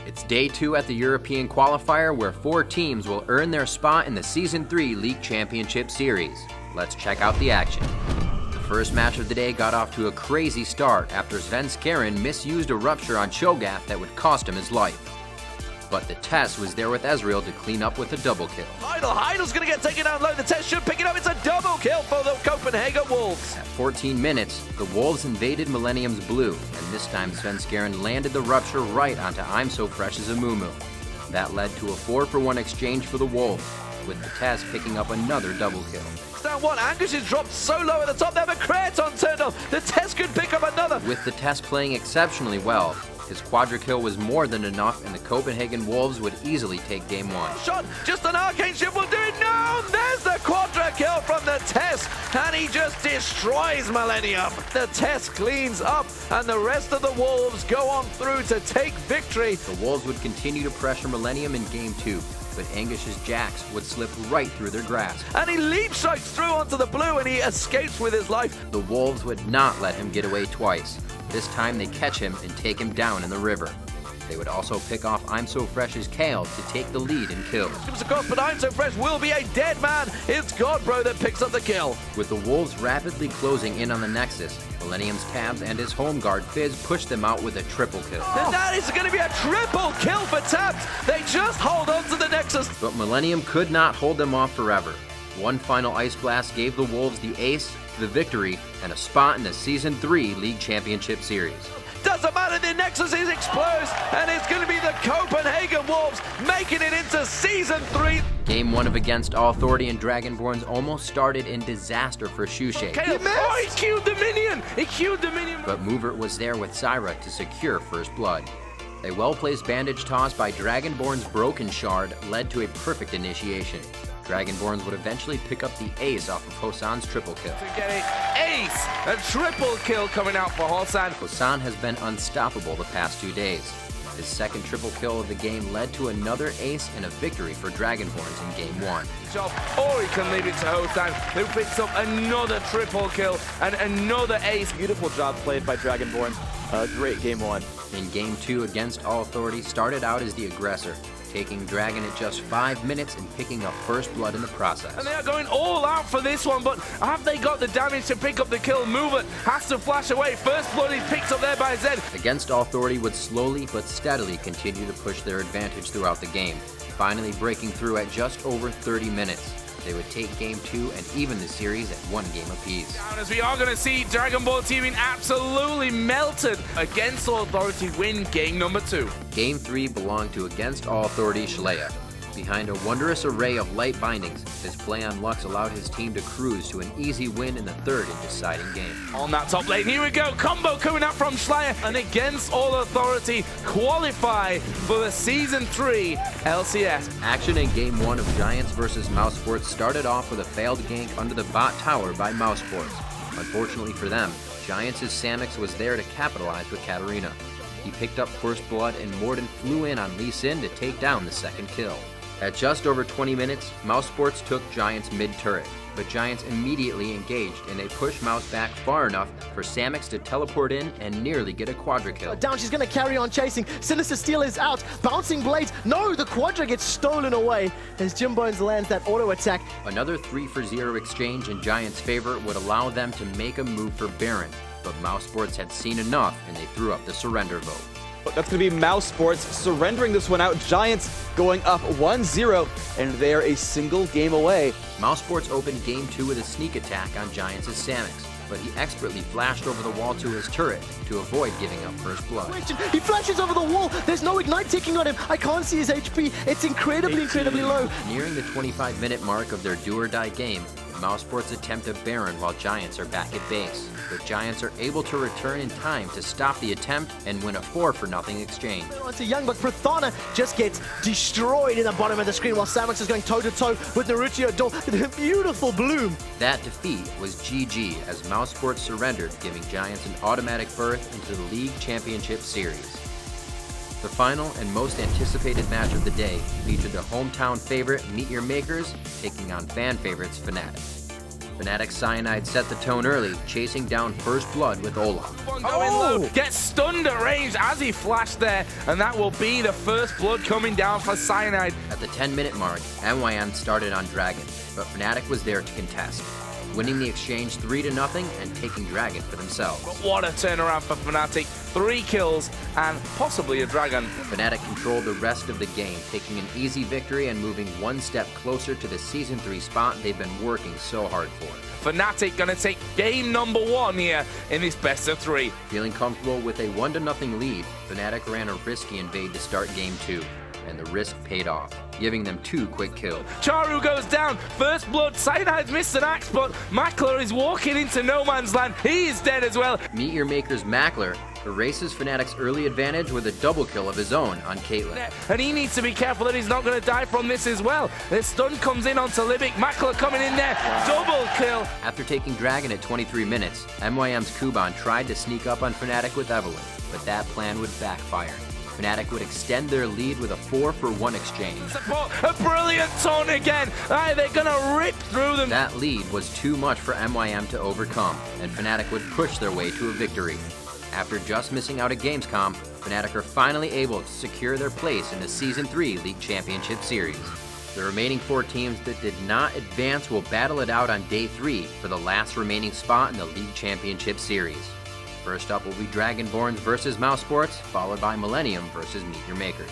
It's day 2 at the European Qualifier, where 4 teams will earn their spot in the Season 3 League Championship Series. Let's check out the action. The first match of the day got off to a crazy start after Sven Skjern misused a rupture on Cho'Gath that would cost him his life. But the Test was there with Ezreal to clean up with a double kill. Heidel's going to get taken down low. The Test should pick it up. It's a double kill for the Copenhagen Wolves. At 14 minutes, the Wolves invaded Millennium's blue, and this time Sven Skjern landed the rupture right onto I'm So Fresh's Amumu. That led to a 4-for-1 exchange for the Wolves, with the Test picking up another double kill. Down one, Angus is dropped so low at the top there, but Kraton turned off. The Test could pick up another. With the Test playing exceptionally well, his quadra kill was more than enough, and the Copenhagen Wolves would easily take game 1. Shot, just an arcane shift will do it. No, there's the quadra kill from the Test, and he just destroys Millennium. The Test cleans up, and the rest of the Wolves go on through to take victory. The Wolves would continue to pressure Millennium in game 2, but Angus's Jax would slip right through their grasp. And he leap strikes through onto the blue, and he escapes with his life. The Wolves would not let him get away twice. This time they catch him and take him down in the river. They would also pick off I'm So Fresh's Kale to take the lead in kills. Comes across, but I'm So Fresh will be a dead man. It's Godbro that picks up the kill. With the Wolves rapidly closing in on the Nexus, Millennium's Tabs and his home guard Fizz pushed them out with a triple kill. And that is going to be a triple kill for Tabs. They just hold on to the Nexus. But Millennium could not hold them off forever. One final Ice Blast gave the Wolves the ace, the victory, and a spot in the Season 3 League Championship Series. Doesn't matter, the Nexus is exposed, and it's going to be the Copenhagen Wolves making it into Season 3. Game 1 of Against All Authority and Dragonborns almost started in disaster for Shushay. He killed the minion! He killed the minion! But Movert was there with Syra to secure first blood. A well-placed bandage toss by Dragonborn's Broken Shard led to a perfect initiation. Dragonborns would eventually pick up the ace off of Hosan's triple kill. To get an ace! A triple kill coming out for Hosan. Hosan has been unstoppable the past 2 days. His second triple kill of the game led to another ace and a victory for Dragonborns in game 1. Or he can leave it to Hosan, who picks up another triple kill and another ace. Beautiful job played by Dragonborn. Great game 1. In game 2, Against All Authority started out as the aggressor, taking Dragon at just 5 minutes and picking up first blood in the process. And they are going all out for this one, but have they got the damage to pick up the kill? Movert has to flash away. First blood is picked up there by Zed. Against All Authority would slowly but steadily continue to push their advantage throughout the game, finally breaking through at just over 30 minutes. They would take game 2 and even the series at 1 game apiece. As we are going to see Dragon Ball teaming absolutely melted. Against All Authority win game number 2. Game 3 belonged to Against All Authority Shalea. Behind a wondrous array of light bindings, his play on Lux allowed his team to cruise to an easy win in the third and deciding game. On that top lane, here we go. Combo coming out from Slayer, and Against All Authority qualify for the Season 3 LCS. Action in Game 1 of Giants vs Mousesports started off with a failed gank under the bot tower by Mousesports. Unfortunately for them, Giants' Samix was there to capitalize with Katarina. He picked up first blood and Morden flew in on Lee Sin to take down the second kill. At just over 20 minutes, Mousesports took Giants mid-turret, but Giants immediately engaged and they pushed Mouse back far enough for Samix to teleport in and nearly get a quadra kill. Down, she's going to carry on chasing. Sinister Steel is out. Bouncing Blades. No, the quadra gets stolen away as Jim Bones lands that auto attack. Another 3-for-0 exchange in Giants' favor would allow them to make a move for Baron, but Mousesports had seen enough and they threw up the surrender vote. That's going to be Mousesports surrendering this one out. Giants going up 1-0, and they are a single game away. Mousesports opened Game 2 with a sneak attack on Giants' Samix, but he expertly flashed over the wall to his turret to avoid giving up first blood. He flashes over the wall. There's no ignite ticking on him. I can't see his HP. It's incredibly low. Nearing the 25-minute mark of their do-or-die game, Mousesports attempt a Baron while Giants are back at base, but Giants are able to return in time to stop the attempt and win a 4-for-0 exchange. It's a young, but Prathana just gets destroyed in the bottom of the screen while Samix is going toe-to-toe with Naruto Dol. Beautiful bloom. That defeat was GG as Mousesports surrendered, giving Giants an automatic berth into the League Championship Series. The final and most anticipated match of the day featured the hometown favorite Meet Your Makers taking on fan favorites Fnatic. Fnatic Cyanide set the tone early, chasing down first blood with Olaf. One going low, gets stunned at range as he flashed there, and that will be the first blood coming down for Cyanide. At the 10-minute mark, MYM started on Dragon, but Fnatic was there to contest, winning the exchange 3-0 and taking Dragon for themselves. But what a turnaround for Fnatic. 3 kills and possibly a Dragon. Fnatic controlled the rest of the game, taking an easy victory and moving one step closer to the Season 3 spot they've been working so hard for. Fnatic gonna take game number 1 here in this best of 3. Feeling comfortable with a 1-0 lead, Fnatic ran a risky invade to start game 2, and the risk paid off, giving them 2 quick kills. Charu goes down, first blood, Cyanide's missed an axe, but Mackler is walking into no man's land. He is dead as well. Meet Your Maker's Mackler erases Fnatic's early advantage with a double kill of his own on Caitlyn. And he needs to be careful that he's not going to die from this as well. The stun comes in onto Libic, Mackler coming in there, double kill. After taking Dragon at 23 minutes, MYM's Kuban tried to sneak up on Fnatic with Evelynn, but that plan would backfire. Fnatic would extend their lead with a 4-for-1 exchange. A brilliant taunt again. They're going to rip through them. That lead was too much for MYM to overcome, and Fnatic would push their way to a victory. After just missing out at Gamescom, Fnatic are finally able to secure their place in the Season 3 League Championship Series. The remaining 4 teams that did not advance will battle it out on Day 3 for the last remaining spot in the League Championship Series. First up will be Dragonborns versus Mousesports, followed by Millennium versus Meet Your Makers.